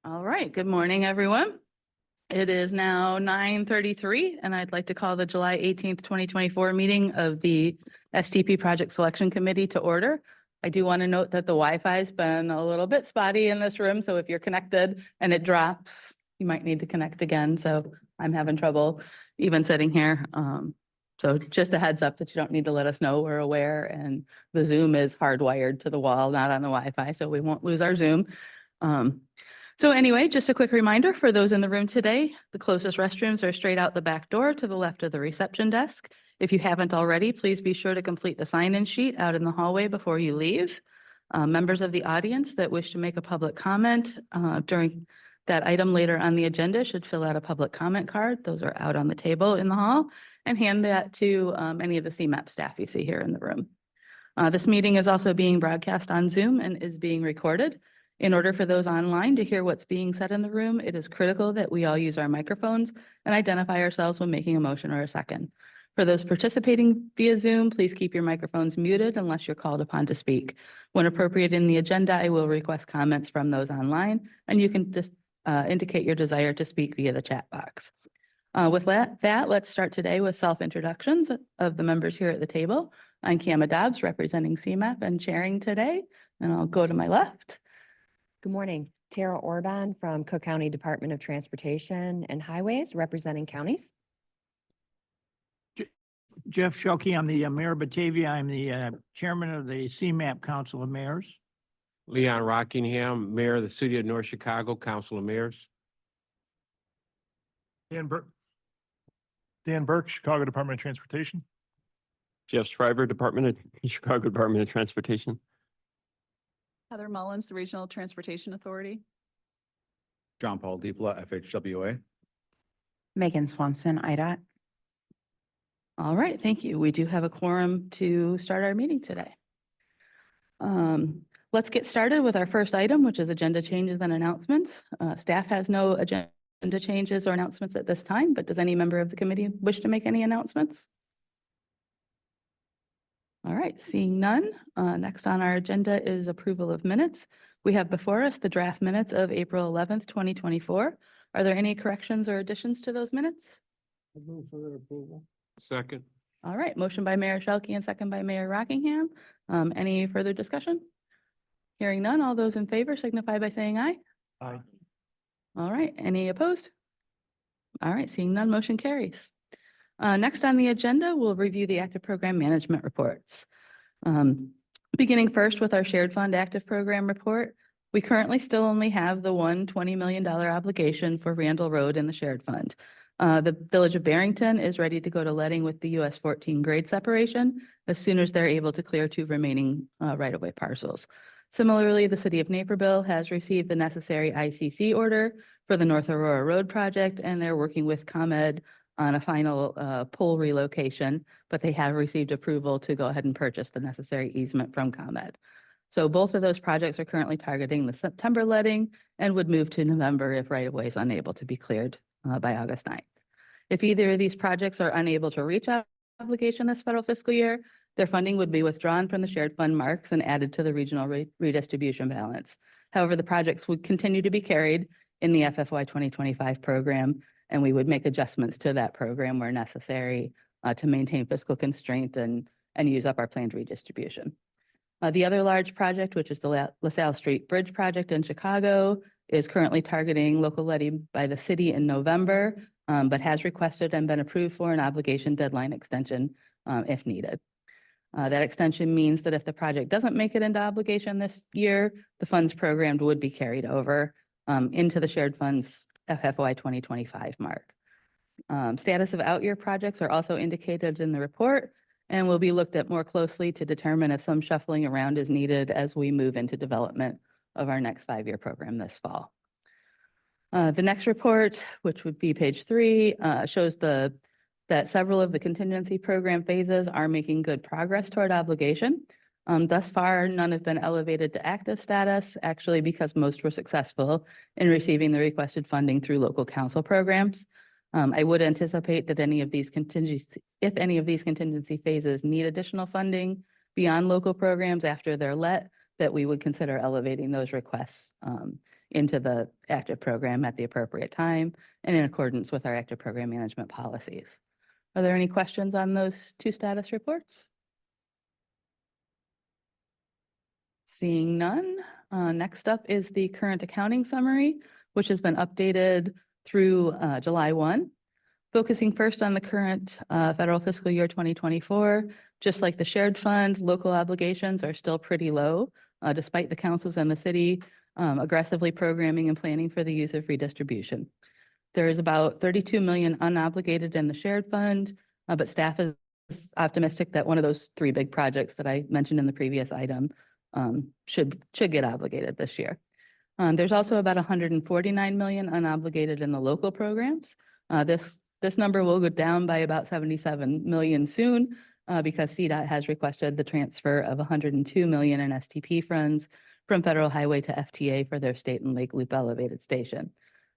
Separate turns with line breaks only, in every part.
All right, good morning, everyone. It is now 9:33, and I'd like to call the July 18th, 2024 meeting of the STP Project Selection Committee to order. I do want to note that the Wi-Fi has been a little bit spotty in this room, so if you're connected and it drops, you might need to connect again. So I'm having trouble even sitting here. So just a heads up that you don't need to let us know. We're aware, and the Zoom is hardwired to the wall, not on the Wi-Fi, so we won't lose our Zoom. So anyway, just a quick reminder for those in the room today, the closest restrooms are straight out the back door to the left of the reception desk. If you haven't already, please be sure to complete the sign-in sheet out in the hallway before you leave. Members of the audience that wish to make a public comment during that item later on the agenda should fill out a public comment card. Those are out on the table in the hall, and hand that to any of the CMAP staff you see here in the room. This meeting is also being broadcast on Zoom and is being recorded. In order for those online to hear what's being said in the room, it is critical that we all use our microphones and identify ourselves when making a motion or a second. For those participating via Zoom, please keep your microphones muted unless you're called upon to speak. When appropriate in the agenda, I will request comments from those online, and you can just indicate your desire to speak via the chat box. With that, let's start today with self-introductions of the members here at the table. I'm Kama Dobbs, representing CMAP and chairing today, and I'll go to my left.
Good morning. Tara Orban from Cook County Department of Transportation and Highways, representing counties.
Jeff Schuelke, I'm the Mayor of Batavia. I'm the Chairman of the CMAP Council of Mayors.
Leon Rockingham, Mayor of the City of North Chicago, Council of Mayors.
Dan Burke, Chicago Department of Transportation.
Jeff Shriver, Chicago Department of Transportation.
Heather Mullins, the Regional Transportation Authority.
John Paul Deepla, FHWA.
Megan Swanson, IDOT.
All right, thank you. We do have a quorum to start our meeting today. Let's get started with our first item, which is agenda changes and announcements. Staff has no agenda changes or announcements at this time, but does any member of the committee wish to make any announcements? All right, seeing none. Next on our agenda is approval of minutes. We have before us the draft minutes of April 11th, 2024. Are there any corrections or additions to those minutes?
I move for their approval.
Second.
All right, motion by Mayor Schuelke and second by Mayor Rockingham. Any further discussion? Hearing none, all those in favor signify by saying aye.
Aye.
All right, any opposed? All right, seeing none, motion carries. Next on the agenda, we'll review the active program management reports. Beginning first with our shared fund active program report, we currently still only have the one $20 million obligation for Randall Road in the shared fund. The Village of Barrington is ready to go to letting with the US 14 grade separation as soon as they're able to clear two remaining right-of-way parcels. Similarly, the City of Naperville has received the necessary ICC order for the North Aurora Road project, and they're working with ComEd on a final pole relocation, but they have received approval to go ahead and purchase the necessary easement from ComEd. So both of those projects are currently targeting the September letting and would move to November if right-of-way is unable to be cleared by August 9th. If either of these projects are unable to reach obligation this federal fiscal year, their funding would be withdrawn from the shared fund marks and added to the regional redistribution balance. However, the projects would continue to be carried in the FFY 2025 program, and we would make adjustments to that program where necessary to maintain fiscal constraint and use up our planned redistribution. The other large project, which is the LaSalle Street Bridge project in Chicago, is currently targeting local levy by the city in November, but has requested and been approved for an obligation deadline extension if needed. That extension means that if the project doesn't make it into obligation this year, the funds programmed would be carried over into the shared funds FFY 2025 mark. Status of out-year projects are also indicated in the report and will be looked at more closely to determine if some shuffling around is needed as we move into development of our next 5-year program this fall. The next report, which would be page 3, shows that several of the contingency program phases are making good progress toward obligation. Thus far, none have been elevated to active status, actually because most were successful in receiving the requested funding through local council programs. I would anticipate that if any of these contingency phases need additional funding beyond local programs after they're let, that we would consider elevating those requests into the active program at the appropriate time and in accordance with our active program management policies. Are there any questions on those two status reports? Seeing none, next up is the current accounting summary, which has been updated through July 1. Focusing first on the current federal fiscal year 2024, just like the shared fund, local obligations are still pretty low, despite the councils and the city aggressively programming and planning for the use of redistribution. There is about 32 million unobligated in the shared fund, but staff is optimistic that one of those three big projects that I mentioned in the previous item should get obligated this year. There's also about 149 million unobligated in the local programs. This number will go down by about 77 million soon because CDOT has requested the transfer of 102 million in STP funds from federal highway to FTA for their state and lake loop elevated station.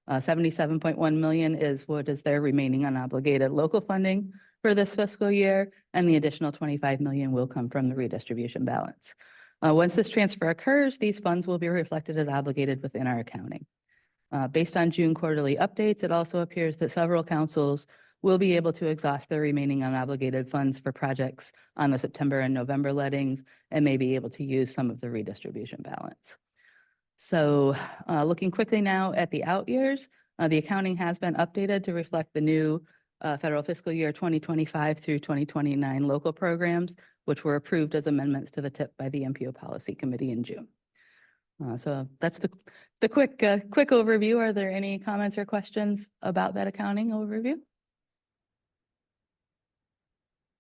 77.1 million is what is their remaining unobligated local funding for this fiscal year, and the additional 25 million will come from the redistribution balance. Once this transfer occurs, these funds will be reflected as obligated within our accounting. Based on June quarterly updates, it also appears that several councils will be able to exhaust their remaining unobligated funds for projects on the September and November lettings and may be able to use some of the redistribution balance. So looking quickly now at the out years, the accounting has been updated to reflect the new federal fiscal year 2025 through 2029 local programs, which were approved as amendments to the TIP by the MPO Policy Committee in June. So that's the quick overview. Are there any comments or questions about that accounting overview?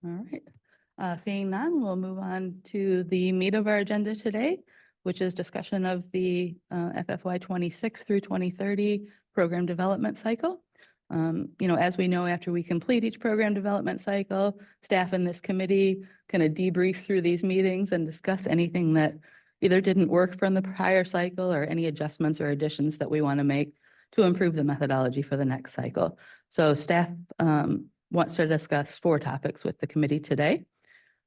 All right. Seeing none, we'll move on to the meat of our agenda today, which is discussion of the FFY 26 through 2030 program development cycle. As we know, after we complete each program development cycle, staff in this committee kind of debrief through these meetings and discuss anything that either didn't work from the prior cycle or any adjustments or additions that we want to make to improve the methodology for the next cycle. So staff wants to discuss 4 topics with the committee today.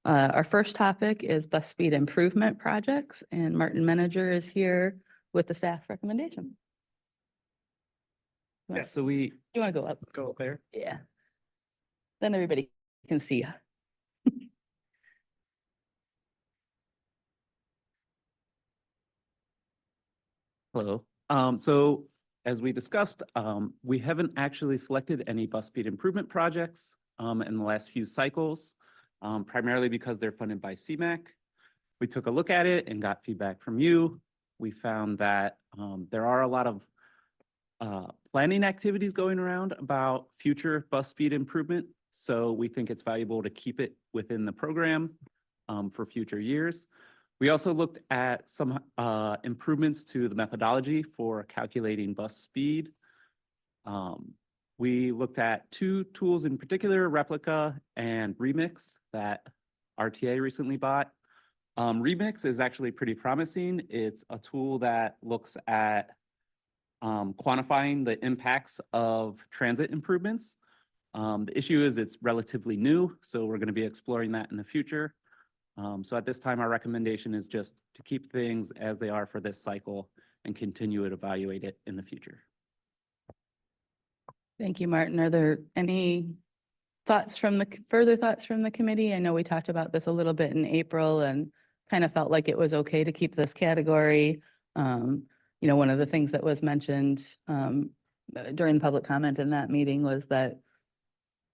Our first topic is bus speed improvement projects, and Martin Menninger is here with the staff recommendation.
Yeah, so we
You want to go up?
go up there.
Yeah. Then everybody can see.
Hello. So as we discussed, we haven't actually selected any bus speed improvement projects in the last few cycles, primarily because they're funded by CMAQ. We took a look at it and got feedback from you. We found that there are a lot of planning activities going around about future bus speed improvement. So we think it's valuable to keep it within the program for future years. We also looked at some improvements to the methodology for calculating bus speed. We looked at 2 tools in particular, Replica and Remix, that RTA recently bought. Remix is actually pretty promising. It's a tool that looks at quantifying the impacts of transit improvements. The issue is it's relatively new, so we're going to be exploring that in the future. So at this time, our recommendation is just to keep things as they are for this cycle and continue to evaluate it in the future.
Thank you, Martin. Are there any further thoughts from the committee? I know we talked about this a little bit in April and kind of felt like it was okay to keep this category. One of the things that was mentioned during public comment in that meeting was that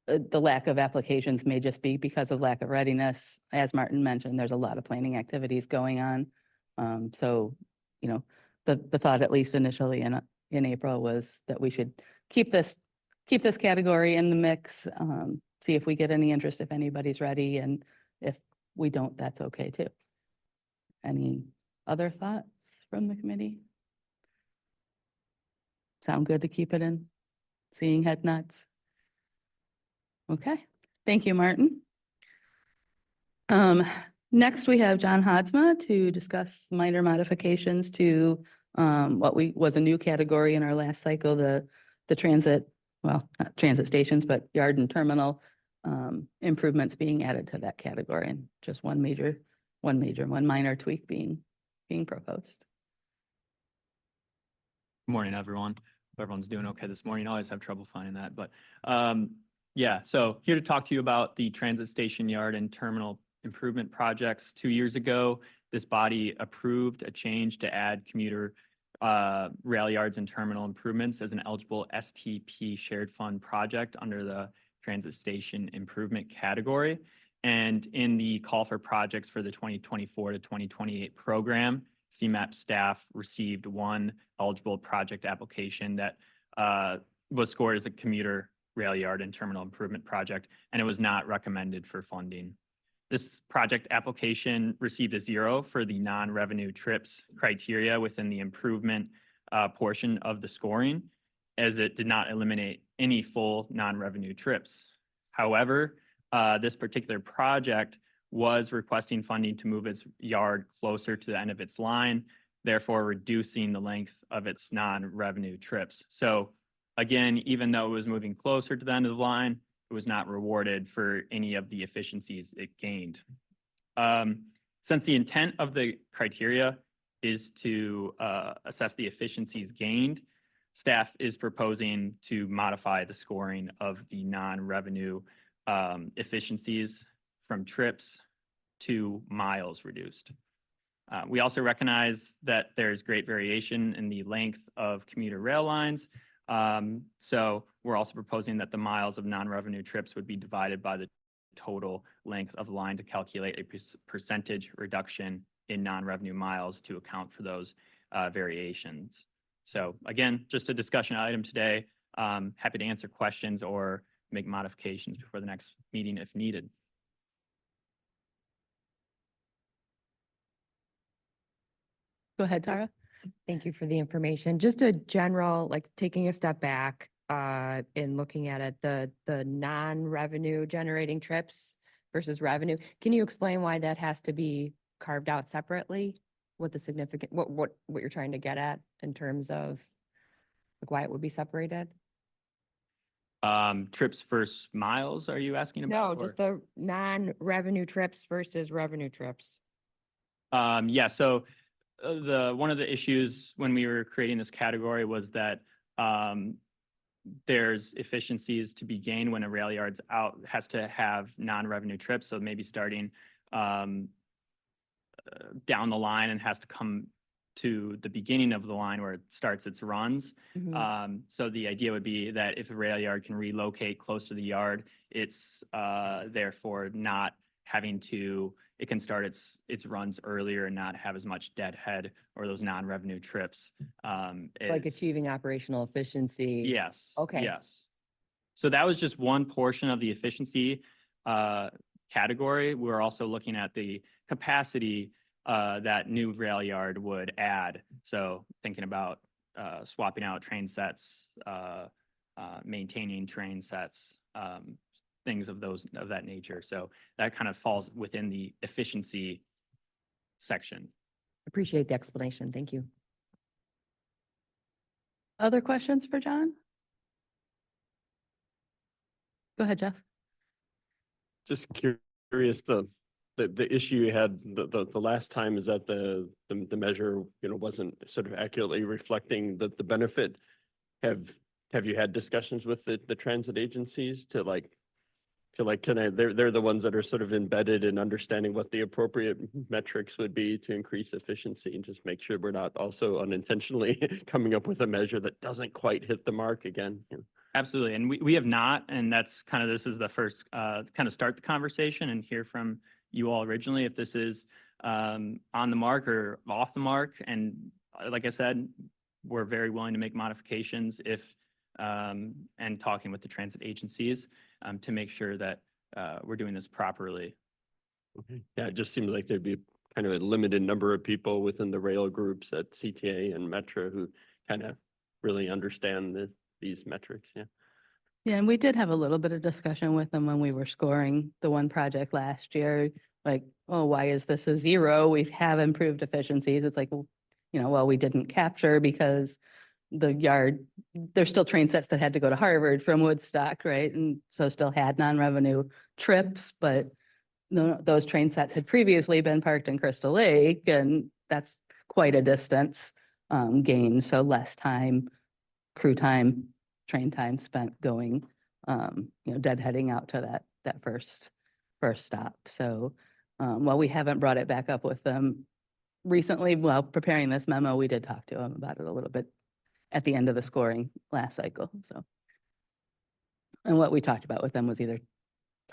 the lack of applications may just be because of lack of readiness. As Martin mentioned, there's a lot of planning activities going on. So, the thought, at least initially in April, was that we should keep this category in the mix, see if we get any interest, if anybody's ready, and if we don't, that's okay too. Any other thoughts from the committee? Sound good to keep it in? Seeing head nods? Okay, thank you, Martin. Next, we have John Hodsma to discuss minor modifications to what was a new category in our last cycle, the transit, well, not transit stations, but yard and terminal improvements being added to that category, and just one minor tweak being proposed.
Morning, everyone. Hope everyone's doing okay this morning. I always have trouble finding that, but yeah, so here to talk to you about the transit station yard and terminal improvement projects. 2 years ago, this body approved a change to add commuter rail yards and terminal improvements as an eligible STP shared fund project under the transit station improvement category. And in the call for projects for the 2024 to 2028 program, CMAP staff received one eligible project application that was scored as a commuter rail yard and terminal improvement project, and it was not recommended for funding. This project application received a 0 for the non-revenue trips criteria within the improvement portion of the scoring, as it did not eliminate any full non-revenue trips. However, this particular project was requesting funding to move its yard closer to the end of its line, therefore reducing the length of its non-revenue trips. So again, even though it was moving closer to the end of the line, it was not rewarded for any of the efficiencies it gained. Since the intent of the criteria is to assess the efficiencies gained, staff is proposing to modify the scoring of the non-revenue efficiencies from trips to miles reduced. We also recognize that there's great variation in the length of commuter rail lines. So we're also proposing that the miles of non-revenue trips would be divided by the total length of the line to calculate a percentage reduction in non-revenue miles to account for those variations. So again, just a discussion item today. Happy to answer questions or make modifications before the next meeting if needed.
Go ahead, Tara.
Thank you for the information. Just a general, like taking a step back in looking at it, the non-revenue generating trips versus revenue. Can you explain why that has to be carved out separately? What the significant, what you're trying to get at in terms of like why it would be separated?
Trips versus miles, are you asking about?
No, just the non-revenue trips versus revenue trips.
Yeah, so one of the issues when we were creating this category was that there's efficiencies to be gained when a rail yard's out, has to have non-revenue trips. So maybe starting down the line and has to come to the beginning of the line where it starts its runs. So the idea would be that if a rail yard can relocate close to the yard, it's therefore not having to, it can start its runs earlier and not have as much deadhead or those non-revenue trips.
Like achieving operational efficiency.
Yes.
Okay.
Yes. So that was just one portion of the efficiency category. We're also looking at the capacity that new rail yard would add. So thinking about swapping out train sets, maintaining train sets, things of that nature. So that kind of falls within the efficiency section.
Appreciate the explanation. Thank you.
Other questions for John? Go ahead, Jeff.
Just curious, the issue you had the last time is that the measure, wasn't sort of accurately reflecting the benefit. Have you had discussions with the transit agencies to they're the ones that are sort of embedded in understanding what the appropriate metrics would be to increase efficiency and just make sure we're not also unintentionally coming up with a measure that doesn't quite hit the mark again?
Absolutely. And we have not, and that's kind of, this is the first kind of start the conversation and hear from you all originally if this is on the mark or off the mark. And like I said, we're very willing to make modifications if and talking with the transit agencies to make sure that we're doing this properly.
Okay. Yeah, it just seems like there'd be kind of a limited number of people within the rail groups at CTA and Metro who kind of really understand these metrics. Yeah.
Yeah, and we did have a little bit of discussion with them when we were scoring the one project last year. Like, oh, why is this a 0? We have improved efficiencies. It's like, well, we didn't capture because the yard, there's still train sets that had to go to Harvard from Woodstock, right? And so still had non-revenue trips, but those train sets had previously been parked in Crystal Lake, and that's quite a distance. gained, so less time, crew time, train time spent going, deadheading out to that first stop. So while we haven't brought it back up with them recently, while preparing this memo, we did talk to them about it a little bit at the end of the scoring last cycle, so. And what we talked about with them was either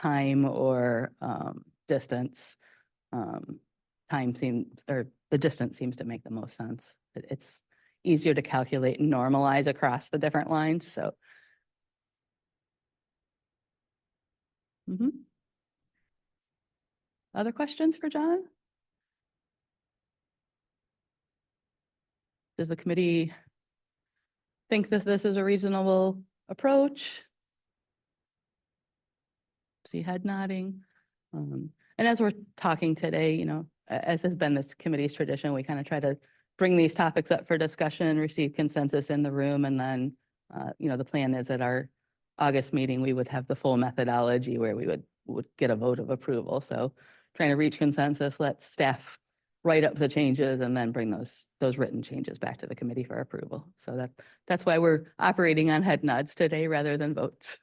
time or distance. The distance seems to make the most sense. It's easier to calculate and normalize across the different lines, so. Other questions for John? Does the committee think that this is a reasonable approach? See head nodding. And as we're talking today, as has been this committee's tradition, we kind of try to bring these topics up for discussion, receive consensus in the room, and then, the plan is at our August meeting, we would have the full methodology where we would get a vote of approval. So trying to reach consensus, let staff write up the changes and then bring those written changes back to the committee for approval. So that's why we're operating on head nods today rather than votes.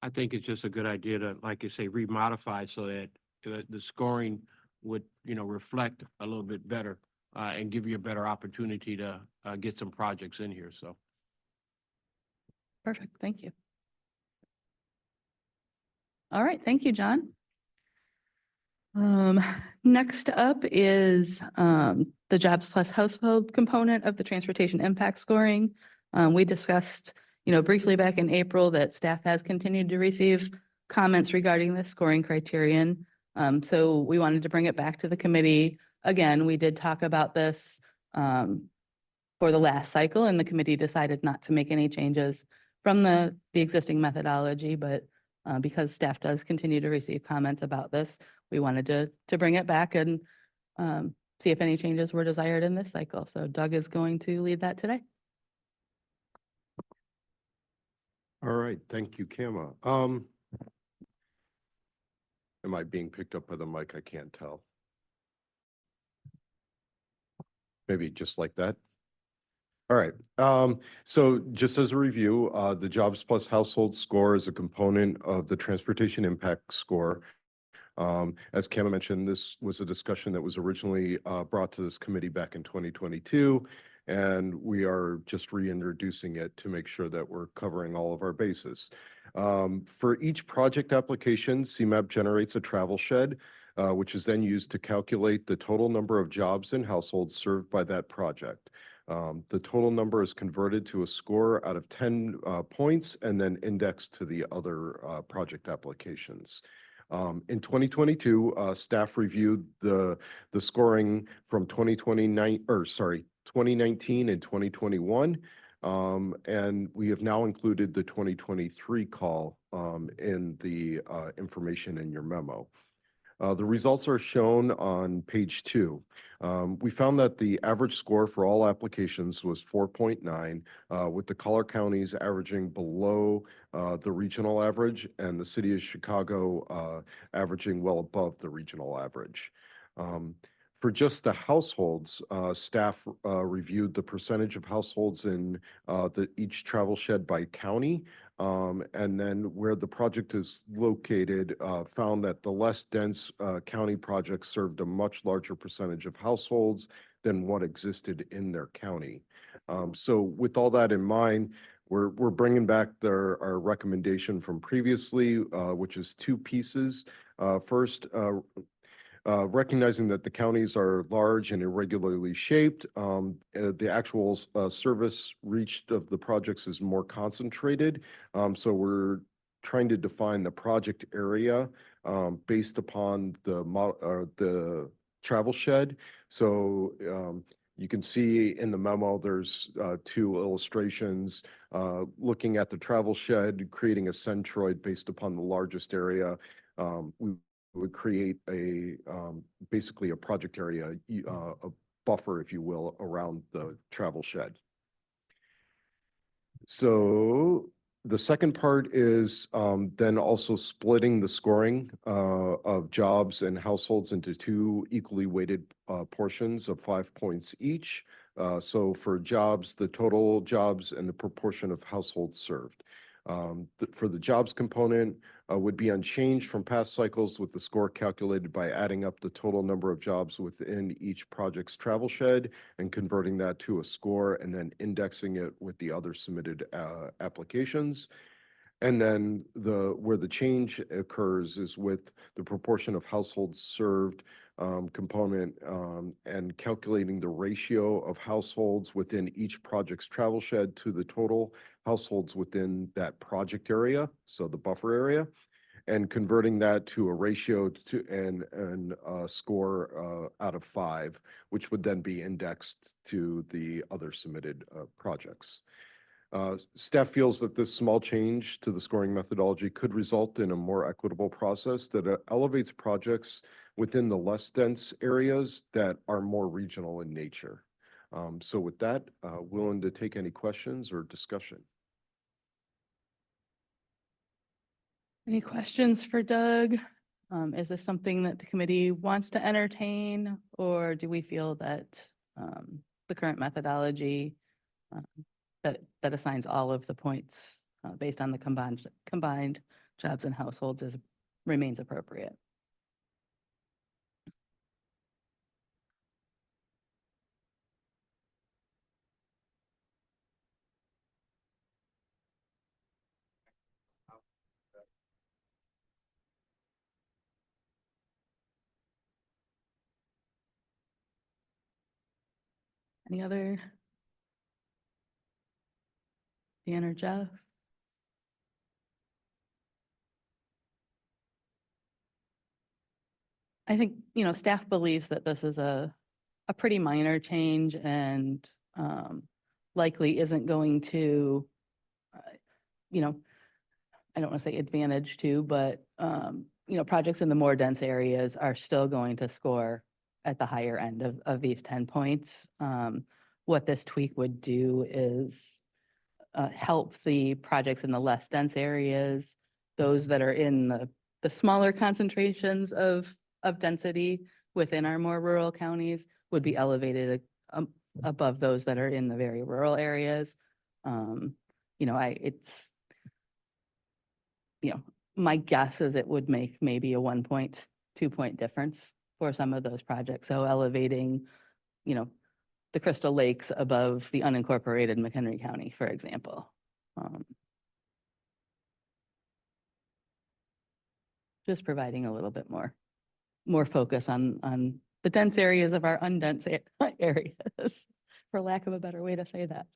I think it's just a good idea to, like you say, remodify so that the scoring would, reflect a little bit better and give you a better opportunity to get some projects in here, so.
Perfect, thank you. All right, thank you, John. Next up is the Jobs Plus Household component of the transportation impact scoring. We discussed, briefly back in April that staff has continued to receive comments regarding the scoring criterion. So we wanted to bring it back to the committee. Again, we did talk about this for the last cycle, and the committee decided not to make any changes from the existing methodology, but because staff does continue to receive comments about this, we wanted to bring it back and see if any changes were desired in this cycle. So Doug is going to lead that today.
All right, thank you, Kama. Am I being picked up by the mic? I can't tell. Maybe just like that. All right, so just as a review, the Jobs Plus Household score is a component of the Transportation Impact Score. As Kama mentioned, this was a discussion that was originally brought to this committee back in 2022, and we are just reintroducing it to make sure that we're covering all of our bases. For each project application, CMAP generates a travel shed, which is then used to calculate the total number of jobs and households served by that project. The total number is converted to a score out of 10 points and then indexed to the other project applications. In 2022, staff reviewed the scoring from 2019 and 2021. And we have now included the 2023 call in the information in your memo. The results are shown on page 2. We found that the average score for all applications was 4.9, with the collar counties averaging below the regional average and the city of Chicago averaging well above the regional average. For just the households, staff reviewed the percentage of households in each travel shed by county, and then where the project is located, found that the less dense county projects served a much larger percentage of households than what existed in their county. So with all that in mind, we're bringing back our recommendation from previously, which is 2 pieces. First, recognizing that the counties are large and irregularly shaped, the actual service reached of the projects is more concentrated. So we're trying to define the project area based upon the travel shed. So you can see in the memo, there's 2 illustrations looking at the travel shed, creating a centroid based upon the largest area. We would create basically a project area, a buffer, if you will, around the travel shed. So the second part is then also splitting the scoring of jobs and households into 2 equally weighted portions of 5 points each. So for jobs, the total jobs and the proportion of households served. For the jobs component would be unchanged from past cycles with the score calculated by adding up the total number of jobs within each project's travel shed and converting that to a score and then indexing it with the other submitted applications. And then where the change occurs is with the proportion of households served component and calculating the ratio of households within each project's travel shed to the total households within that project area, so the buffer area, and converting that to a ratio to and a score out of 5, which would then be indexed to the other submitted projects. Staff feels that this small change to the scoring methodology could result in a more equitable process that elevates projects within the less dense areas that are more regional in nature. So with that, willing to take any questions or discussion.
Any questions for Doug? Is this something that the committee wants to entertain, or do we feel that the current methodology that assigns all of the points based on the combined jobs and households remains appropriate? Any other? Dan or Jeff? I think, staff believes that this is a pretty minor change and likely isn't going to, I don't want to say advantage to, but, projects in the more dense areas are still going to score at the higher end of these 10 points. What this tweak would do is help the projects in the less dense areas, those that are in the smaller concentrations of density within our more rural counties would be elevated above those that are in the very rural areas. My guess is it would make maybe a 1.2 point difference for some of those projects. So elevating, the Crystal Lakes above the unincorporated McHenry County, for example. Just providing a little bit more focus on the dense areas of our undense areas, for lack of a better way to say that.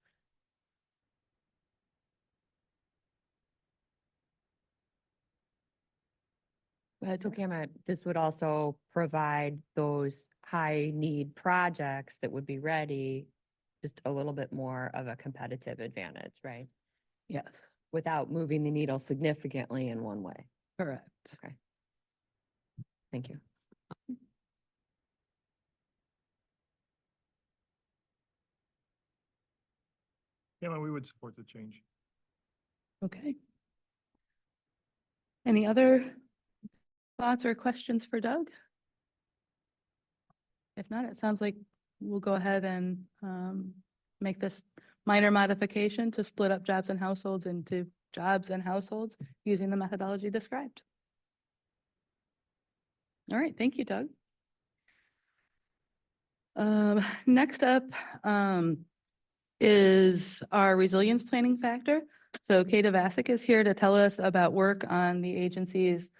Go ahead,
So
Sarah.
Kama, this would also provide those high need projects that would be ready, just a little bit more of a competitive advantage, right?
Yes,
Without moving the needle significantly in one way.
correct.
Okay. Thank you.
Yeah, we would support the change.
Okay. Any other thoughts or questions for Doug? If not, it sounds like we'll go ahead and make this minor modification to split up jobs and households into jobs and households using the methodology described. All right, thank you, Doug. Next up is our resilience planning factor. So Kata Vasic is here to tell us about work on the agency's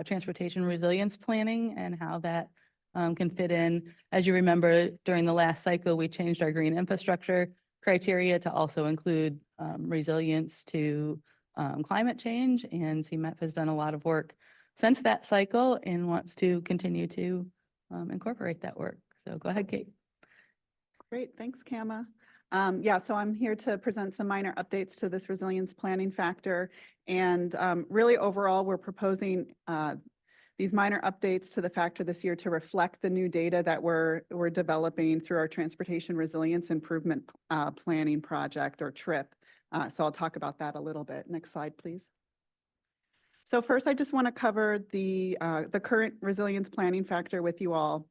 transportation resilience planning and how that can fit in. As you remember, during the last cycle, we changed our green infrastructure criteria to also include resilience to climate change, and CMAP has done a lot of work since that cycle and wants to continue to incorporate that work. So go ahead, Kate.
Great, thanks, Kama. So I'm here to present some minor updates to this resilience planning factor. And really overall, we're proposing these minor updates to the factor this year to reflect the new data that we're developing through our Transportation Resilience Improvement Planning Project, or TRIP. So I'll talk about that a little bit. Next slide, please. So first, I just want to cover the current resilience planning factor with you all.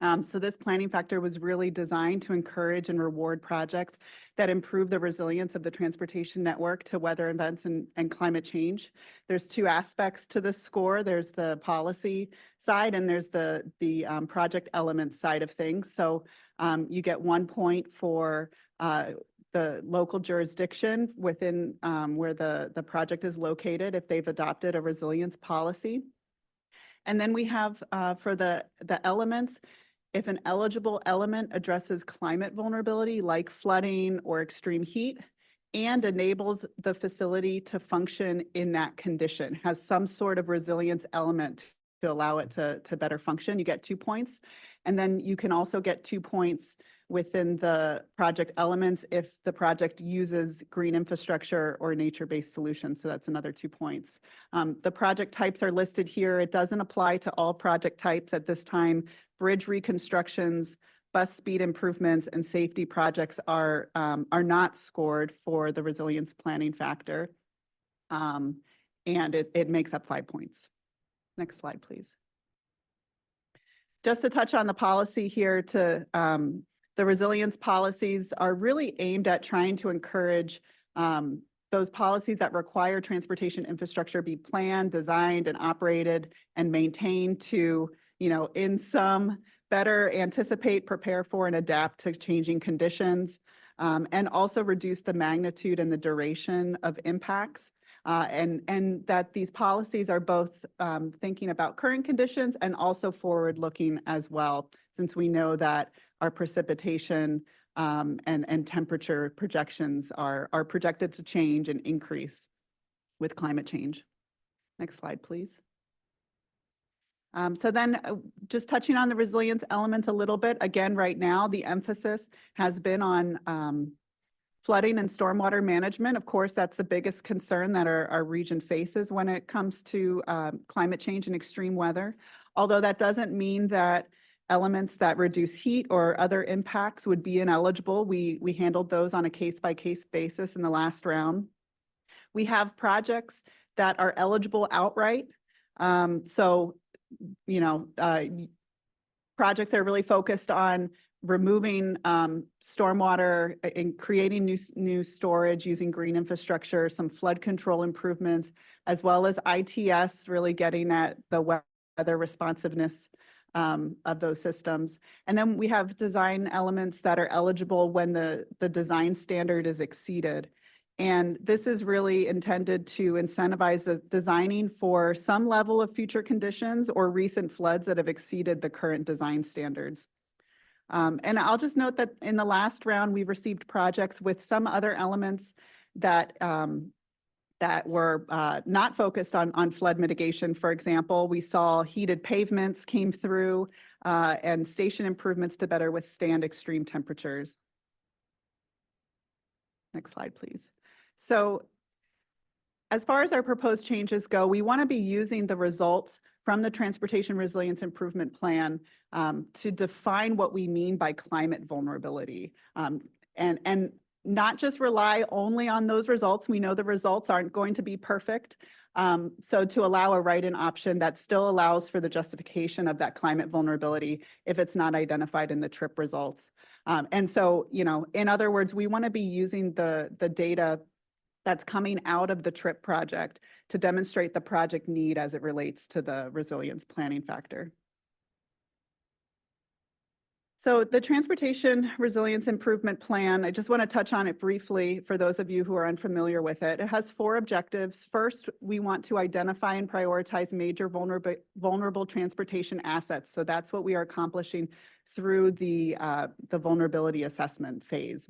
So this planning factor was really designed to encourage and reward projects that improve the resilience of the transportation network to weather events and climate change. There's two aspects to this score. There's the policy side and there's the project element side of things. So you get 1 point for the local jurisdiction within where the project is located if they've adopted a resilience policy. And then we have for the elements, if an eligible element addresses climate vulnerability like flooding or extreme heat and enables the facility to function in that condition, has some sort of resilience element to allow it to better function, you get 2 points. And then you can also get 2 points within the project elements if the project uses green infrastructure or nature-based solutions. So that's another 2 points. The project types are listed here. It doesn't apply to all project types at this time. Bridge reconstructions, bus speed improvements, and safety projects are not scored for the resilience planning factor. And it makes up 5 points. Next slide, please. Just to touch on the policy here, the resilience policies are really aimed at trying to encourage those policies that require transportation infrastructure be planned, designed, and operated and maintained to, in some better anticipate, prepare for, and adapt to changing conditions, and also reduce the magnitude and the duration of impacts. And that these policies are both thinking about current conditions and also forward-looking as well, since we know that our precipitation and temperature projections are projected to change and increase with climate change. Next slide, please. So then just touching on the resilience elements a little bit, again, right now, the emphasis has been on flooding and stormwater management. Of course, that's the biggest concern that our region faces when it comes to climate change and extreme weather. Although that doesn't mean that elements that reduce heat or other impacts would be ineligible. We handled those on a case-by-case basis in the last round. We have projects that are eligible outright. Projects that are really focused on removing stormwater and creating new storage using green infrastructure, some flood control improvements, as well as ITS really getting at the weather responsiveness of those systems. And then we have design elements that are eligible when the design standard is exceeded. And this is really intended to incentivize the designing for some level of future conditions or recent floods that have exceeded the current design standards. And I'll just note that in the last round, we received projects with some other elements that were not focused on flood mitigation. For example, we saw heated pavements came through and station improvements to better withstand extreme temperatures. Next slide, please. So as far as our proposed changes go, we want to be using the results from the Transportation Resilience Improvement Plan to define what we mean by climate vulnerability and not just rely only on those results. We know the results aren't going to be perfect. So to allow a write-in option that still allows for the justification of that climate vulnerability if it's not identified in the TRIP results. And so, in other words, we want to be using the data that's coming out of the TRIP project to demonstrate the project need as it relates to the resilience planning factor. So the Transportation Resilience Improvement Plan, I just want to touch on it briefly for those of you who are unfamiliar with it. It has 4 objectives. First, we want to identify and prioritize major vulnerable transportation assets. So that's what we are accomplishing through the vulnerability assessment phase.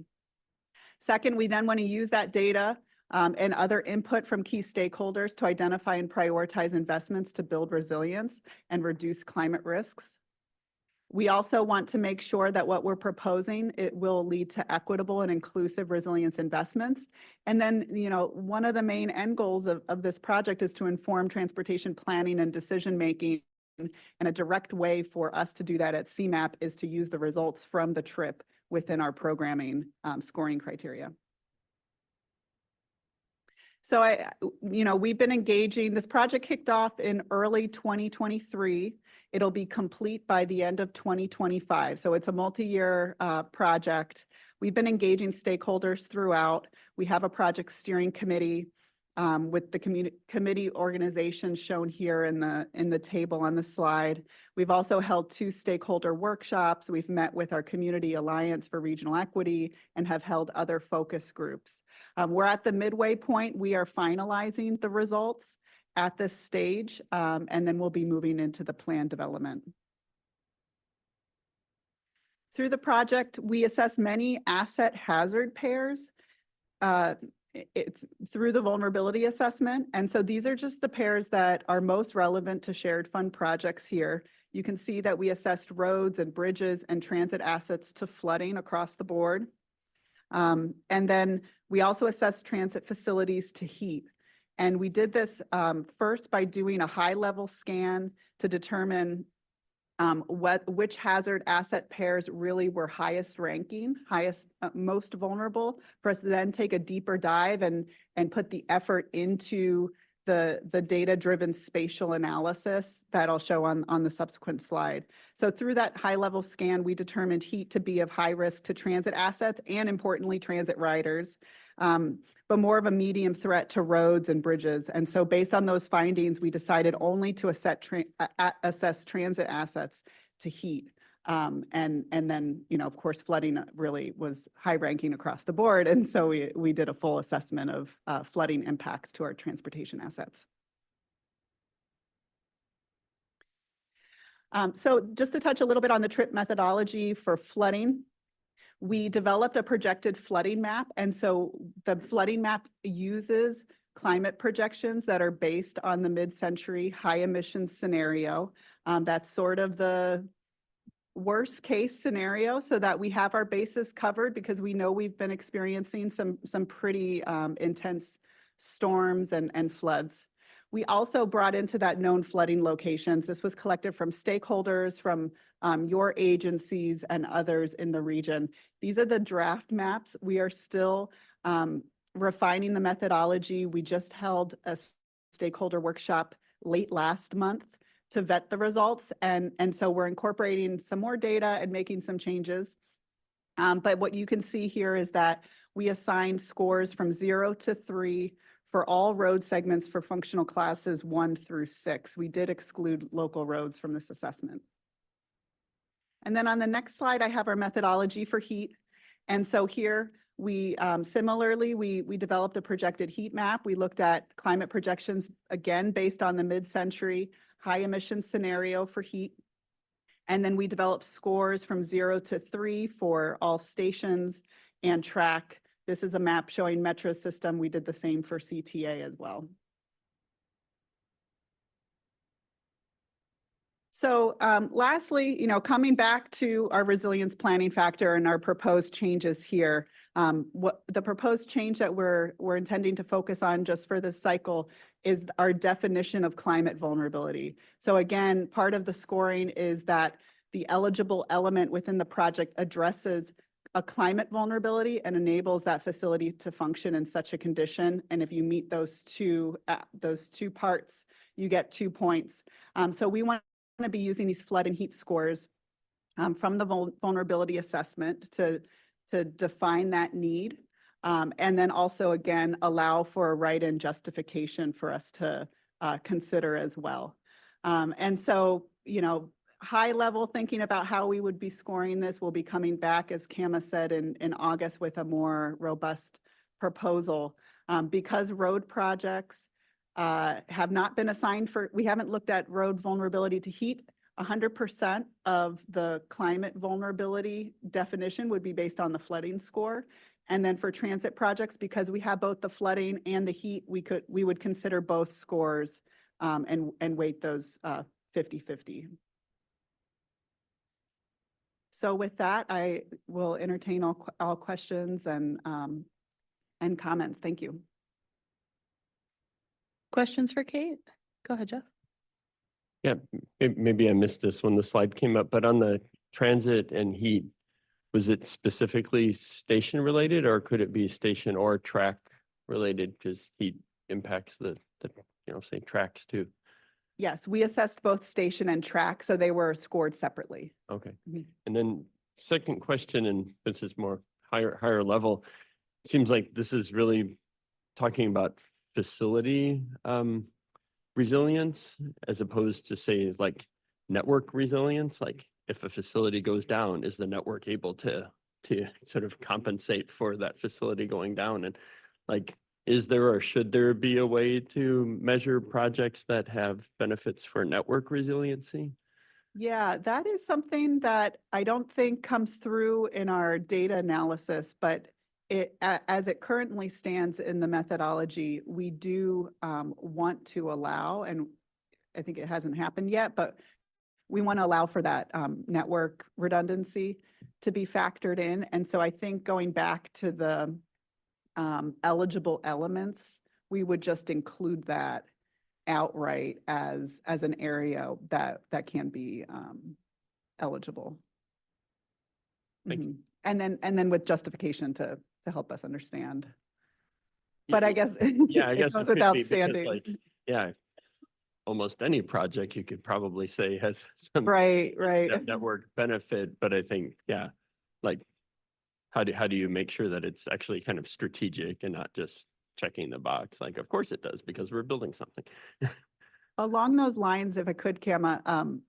Second, we then want to use that data and other input from key stakeholders to identify and prioritize investments to build resilience and reduce climate risks. We also want to make sure that what we're proposing, it will lead to equitable and inclusive resilience investments. And then, one of the main end goals of this project is to inform transportation planning and decision-making. And a direct way for us to do that at CMAP is to use the results from the TRIP within our programming scoring criteria. So we've been engaging, this project kicked off in early 2023, It'll be complete by the end of 2025. So it's a multi-year project. We've been engaging stakeholders throughout. We have a project steering committee with the committee organizations shown here in the table on the slide. We've also held 2 stakeholder workshops. We've met with our Community Alliance for Regional Equity and have held other focus groups. We're at the midway point. We are finalizing the results at this stage, and then we'll be moving into the plan development. Through the project, we assess many asset hazard pairs through the vulnerability assessment. And so these are just the pairs that are most relevant to shared fund projects here. You can see that we assessed roads and bridges and transit assets to flooding across the board. And then we also assessed transit facilities to heat. And we did this first by doing a high-level scan to determine which hazard asset pairs really were highest ranking, most vulnerable, for us to then take a deeper dive and put the effort into the data-driven spatial analysis that I'll show on the subsequent slide. So through that high-level scan, we determined heat to be of high risk to transit assets and, importantly, transit riders, but more of a medium threat to roads and bridges. And so based on those findings, we decided only to assess transit assets to heat. And then, of course, flooding really was high ranking across the board. And so we did a full assessment of flooding impacts to our transportation assets. So just to touch a little bit on the TRIP methodology for flooding, we developed a projected flooding map. And so the flooding map uses climate projections that are based on the mid-century high emissions scenario. That's sort of the worst case scenario, so that we have our bases covered, because we know we've been experiencing some pretty intense storms and floods. We also brought into that known flooding locations. This was collected from stakeholders, from your agencies and others in the region. These are the draft maps. We are still refining the methodology. We just held a stakeholder workshop late last month to vet the results. And so we're incorporating some more data and making some changes. But what you can see here is that we assigned scores from 0 to 3 for all road segments for functional classes 1 through 6. We did exclude local roads from this assessment. And then on the next slide, I have our methodology for heat. And so here we similarly, we developed a projected heat map. We looked at climate projections, again, based on the mid-century high emission scenario for heat. And then we developed scores from 0 to 3 for all stations and track. This is a map showing metro system. We did the same for CTA as well. So lastly, coming back to our resilience planning factor and our proposed changes here, what the proposed change that we're intending to focus on just for this cycle is our definition of climate vulnerability. So again, part of the scoring is that the eligible element within the project addresses a climate vulnerability and enables that facility to function in such a condition. And if you meet those two parts, you get 2 points. So we want to be using these flood and heat scores from the vulnerability assessment to define that need. And then also, again, allow for a write-in justification for us to consider as well. And so, high level thinking about how we would be scoring this, we'll be coming back, as Kama said, in August with a more robust proposal. Because road projects have not been assigned we haven't looked at road vulnerability to heat. 100% of the climate vulnerability definition would be based on the flooding score. And then for transit projects, because we have both the flooding and the heat, we would consider both scores and weight those 50-50. So with that, I will entertain all questions and comments. Thank you.
Questions for Kate? Go ahead, Jeff.
Yeah, maybe I missed this when the slide came up, but on the transit and heat, was it specifically station related, or could it be station or track related? Because heat impacts the say tracks too.
Yes, we assessed both station and track, so they were scored separately.
Okay.
Mhm.
And then second question, and this is more higher level. Seems like this is really talking about facility resilience as opposed to say like network resilience. Like if a facility goes down, is the network able to sort of compensate for that facility going down? And like, is there or should there be a way to measure projects that have benefits for network resiliency?
Yeah, that is something that I don't think comes through in our data analysis, but as it currently stands in the methodology, we do want to allow, and I think it hasn't happened yet, but we want to allow for that network redundancy to be factored in. And so I think going back to the eligible elements, we would just include that outright as an area that can be eligible.
Thank you.
Mhm. And then with justification to help us understand.
Yeah,
But I guess
Yeah, I
it
guess
goes
it could
without
be because
saying.
like, yeah, almost any project you could probably say has some
Right, right.
network benefit, but I think, yeah, like how do you make sure that it's actually kind of strategic and not just checking the box? Like, of course it does because we're building something.
Along those lines, if I could, Kama,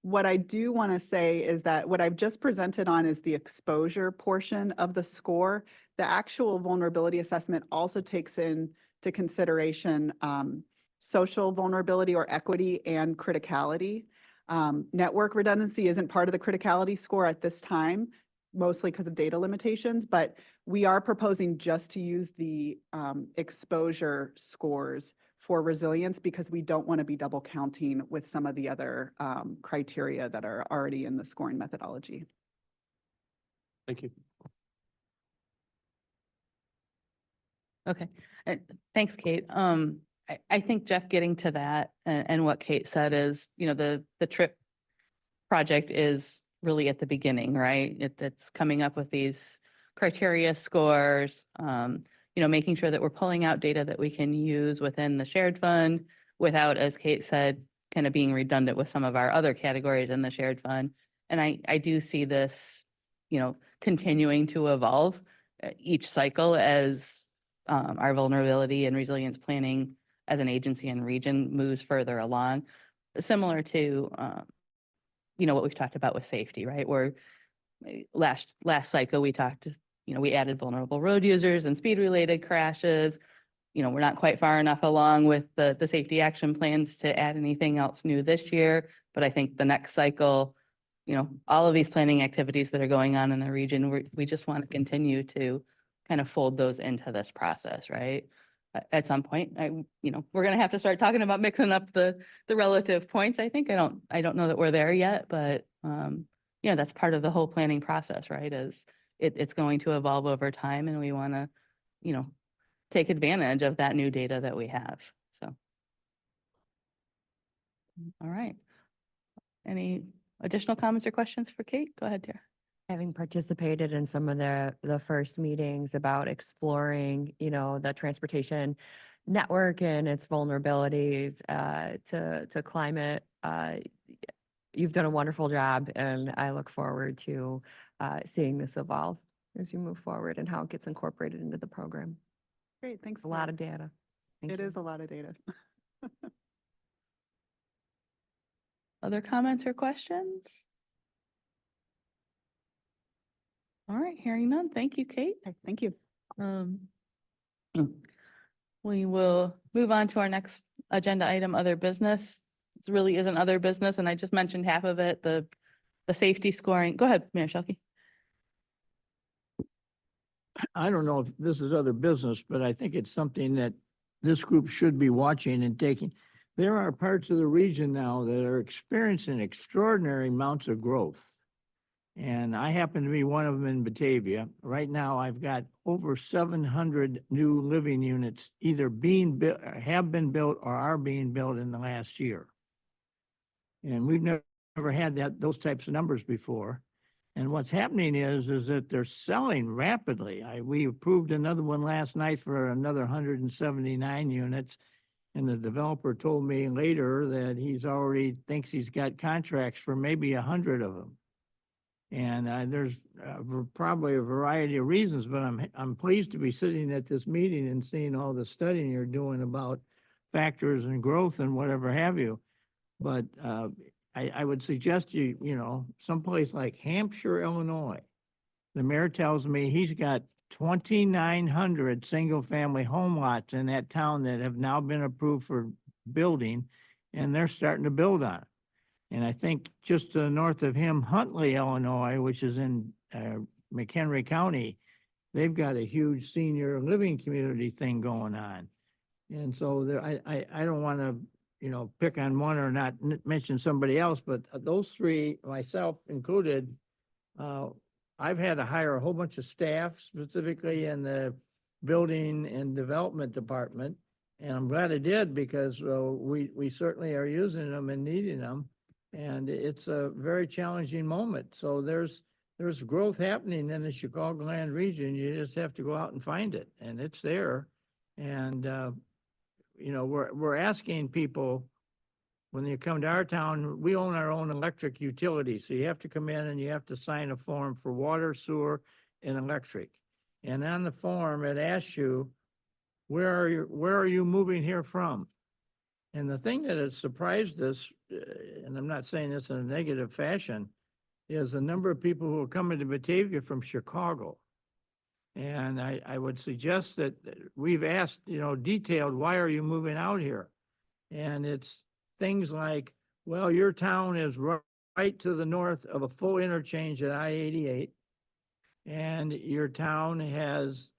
what I do want to say is that what I've just presented on is the exposure portion of the score. The actual vulnerability assessment also takes into consideration social vulnerability or equity and criticality. Network redundancy isn't part of the criticality score at this time, mostly because of data limitations, but we are proposing just to use the exposure scores for resilience because we don't want to be double counting with some of the other criteria that are already in the scoring methodology.
Thank you.
Okay, thanks, Kate. I think Jeff, getting to that and what Kate said is, the TRIP project is really at the beginning, right? It's coming up with these criteria scores, making sure that we're pulling out data that we can use within the shared fund without, as Kate said, kind of being redundant with some of our other categories in the shared fund. And I do see this, continuing to evolve each cycle as our vulnerability and resilience planning as an agency and region moves further along, similar to, what we've talked about with safety, right? Where last cycle we talked, we added vulnerable road users and speed related crashes. We're not quite far enough along with the safety action plans to add anything else new this year. But I think the next cycle, all of these planning activities that are going on in the region, we just want to continue to kind of fold those into this process, right? At some point, we're going to have to start talking about mixing up the relative points. I think I don't know that we're there yet, but yeah, that's part of the whole planning process, right? Is it's going to evolve over time, and we want to, take advantage of that new data that we have. So, all right. Any additional comments or questions for Kate? Go ahead, Tara.
Having participated in some of the first meetings about exploring, the transportation network and its vulnerabilities to climate, you've done a wonderful job, and I look forward to seeing this evolve as you move forward and how it gets incorporated into the program.
Great, thanks.
A lot of data.
It is a lot of data.
Other comments or questions? All right, hearing none. Thank you, Kate.
Okay, thank you.
We will move on to our next agenda item, other business. This really isn't other business, and I just mentioned half of it, the safety scoring. Go ahead, Mayor Shelkey.
I don't know if this is other business, but I think it's something that this group should be watching and taking. There are parts of the region now that are experiencing extraordinary amounts of growth. And I happen to be one of them in Batavia. Right now, I've got over 700 new living units either being built, have been built, or are being built in the last year. And we've never had those types of numbers before. And what's happening is that they're selling rapidly. We approved another one last night for another 179 units. And the developer told me later that he's already thinks he's got contracts for maybe 100 of them. And there's probably a variety of reasons, but I'm pleased to be sitting at this meeting and seeing all the studying you're doing about factors and growth and whatever have you. But I would suggest you know, someplace like Hampshire, Illinois. The mayor tells me he's got 2,900 single-family home lots in that town that have now been approved for building, and they're starting to build on it. And I think just to the north of him, Huntley, Illinois, which is in McHenry County, they've got a huge senior living community thing going on. And so there, I don't want to, you know, pick on one or not mention somebody else, but those three, myself included, I've had to hire a whole bunch of staff, specifically in the building and development department. And I'm glad I did, because we certainly are using them and needing them. And it's a very challenging moment. So there's growth happening in the Chicagoland region. You just have to go out and find it, and it's there. And you know, we're asking people, when you come to our town, we own our own electric utility. So you have to come in and you have to sign a form for water, sewer, and electric. And on the form, it asks you, where are you moving here from? And the thing that has surprised us, and I'm not saying this in a negative fashion, is the number of people who are coming to Batavia from Chicago. And I would suggest that we've asked, you know, detailed, why are you moving out here? And it's things like, well, your town is right to the north of a full interchange at I-88. And your town has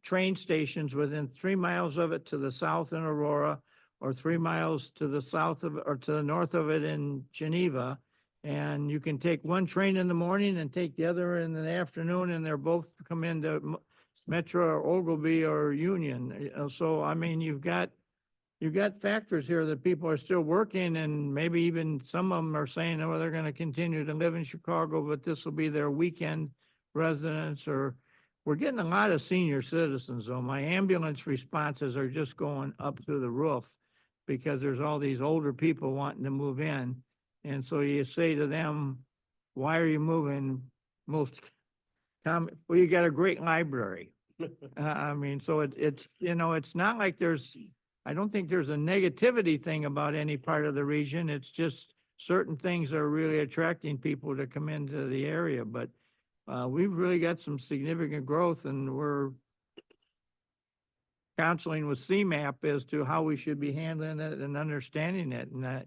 train stations within 3 miles of it to the south in Aurora, or 3 miles to the south of, or to the north of it in Geneva. And you can take one train in the morning and take the other in the afternoon, and they're both come into Metro or Ogilvy or Union. So, I mean, you've got factors here that people are still working, and maybe even some of them are saying, oh, they're going to continue to live in Chicago, but this will be their weekend residence. Or we're getting a lot of senior citizens, though. My ambulance responses are just going up through the roof, because there's all these older people wanting to move in. And so you say to them, why are you moving? Well, you got a great library. I mean, so it's, you know, it's not like I don't think there's a negativity thing about any part of the region. It's just certain things are really attracting people to come into the area. But we've really got some significant growth, and we're counseling with CMAP as to how we should be handling it and understanding it. And that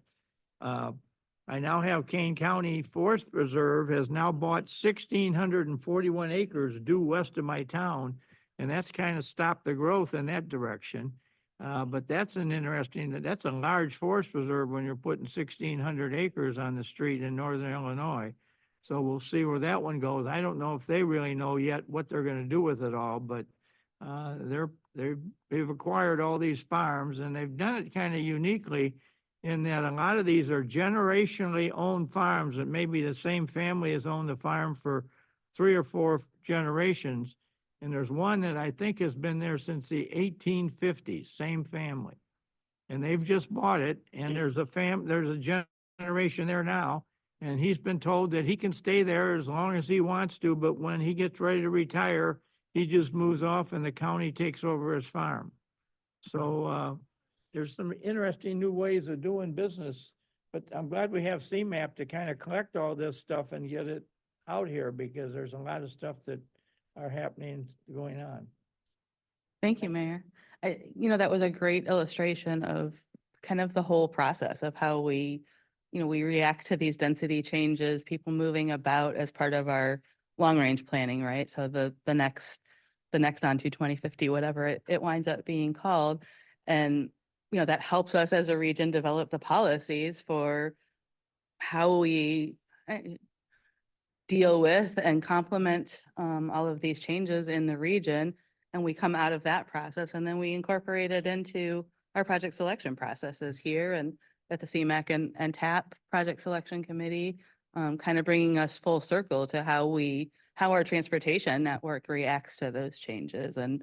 I now have Kane County Forest Reserve has now bought 1,641 acres due west of my town, and that's kind of stopped the growth in that direction. But that's that's a large forest reserve when you're putting 1,600 acres on the street in northern Illinois. So we'll see where that one goes. I don't know if they really know yet what they're going to do with it all, but they've acquired all these farms, and they've done it kind of uniquely in that a lot of these are generationally owned farms, that maybe the same family has owned the farm for 3 or 4 generations. And there's one that I think has been there since the 1850s, same family. And they've just bought it, and there's a generation there now, and he's been told that he can stay there as long as he wants to, but when he gets ready to retire, he just moves off and the county takes over his farm. So there's some interesting new ways of doing business, but I'm glad we have CMAP to kind of collect all this stuff and get it out here, because there's a lot of stuff that are happening, going on.
Thank you, Mayor. You know, that was a great illustration of kind of the whole process of how we react to these density changes, people moving about as part of our long-range planning, right? So the next on to 2050, whatever it winds up being called. And, you know, that helps us as a region develop the policies for how we deal with and complement all of these changes in the region. And we come out of that process, and then we incorporate it into our project selection processes here and at the CMAC and TAP Project Selection Committee, kind of bringing us full circle to how our transportation network reacts to those changes. And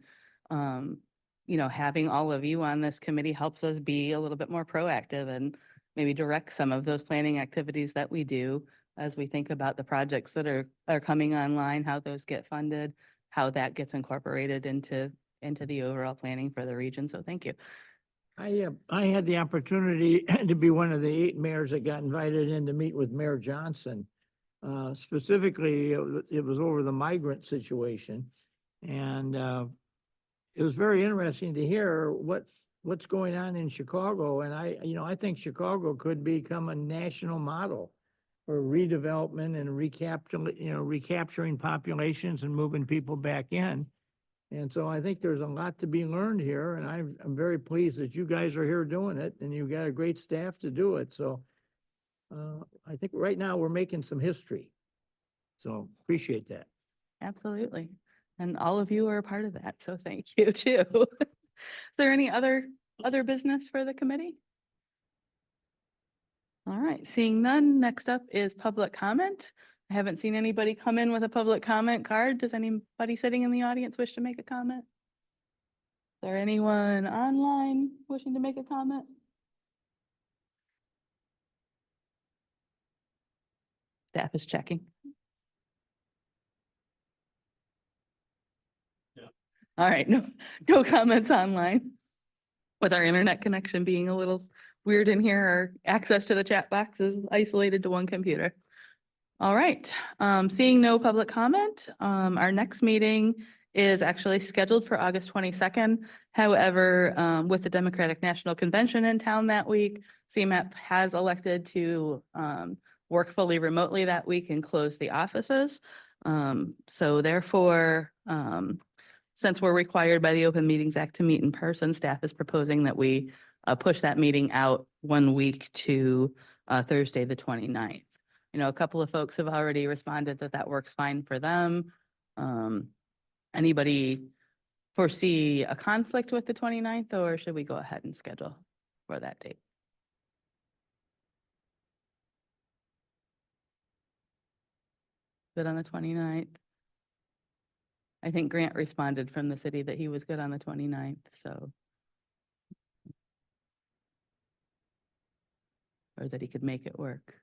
having all of you on this committee helps us be a little bit more proactive and maybe direct some of those planning activities that we do as we think about the projects that are coming online, how those get funded, how that gets incorporated into the overall planning for the region. So thank you.
I had the opportunity to be one of the 8 mayors that got invited in to meet with Mayor Johnson. Specifically, it was over the migrant situation. And it was very interesting to hear what's going on in Chicago. And I think Chicago could become a national model for redevelopment and recapturing populations and moving people back in. And so I think there's a lot to be learned here, and I'm very pleased that you guys are here doing it, and you've got a great staff to do it. So I think right now we're making some history. So appreciate that.
Absolutely. And all of you are a part of that. So thank you too. Is there any other business for the committee? All right, seeing none, next up is public comment. I haven't seen anybody come in with a public comment card. Does anybody sitting in the audience wish to make a comment? Is there anyone online wishing to make a comment? Staff is checking. All right, no comments online. With our internet connection being a little weird in here, our access to the chat box is isolated to one computer. All right, seeing no public comment, our next meeting is actually scheduled for August 22nd. However, with the Democratic National Convention in town that week, CMAP has elected to work fully remotely that week and close the offices. So therefore, since we're required by the Open Meetings Act to meet in person, staff is proposing that we push that meeting out 1 week to Thursday, the 29th. A couple of folks have already responded that that works fine for them. Anybody foresee a conflict with the 29th, or should we go ahead and schedule for that date? Good on the 29th. I think Grant responded from the city that he was good on the 29th, so. Or that he could make it work.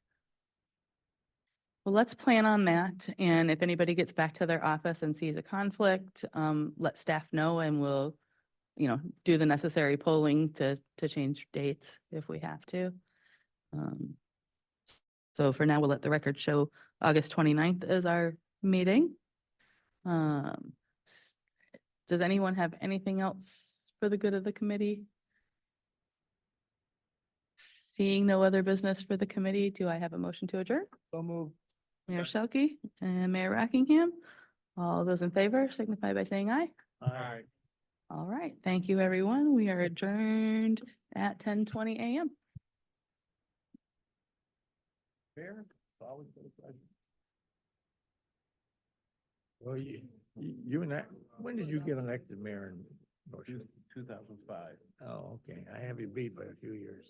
Well, let's plan on that. And if anybody gets back to their office and sees a conflict, let staff know and we'll, do the necessary polling to change dates if we have to. So for now, we'll let the record show August 29th is our meeting. Does anyone have anything else for the good of the committee? Seeing no other business for the committee, do I have a motion to adjourn?
So move.
Mayor Shelkey and Mayor Rockingham. All those in favor signify by saying aye.
Aye.
All right, thank you, everyone. We are adjourned at 10:20 a.m.
Mayor, it's always been a pleasure. Well, you and that, when did you get elected mayor in North Shore?
2005.
Oh, okay. I have you beat by a few years.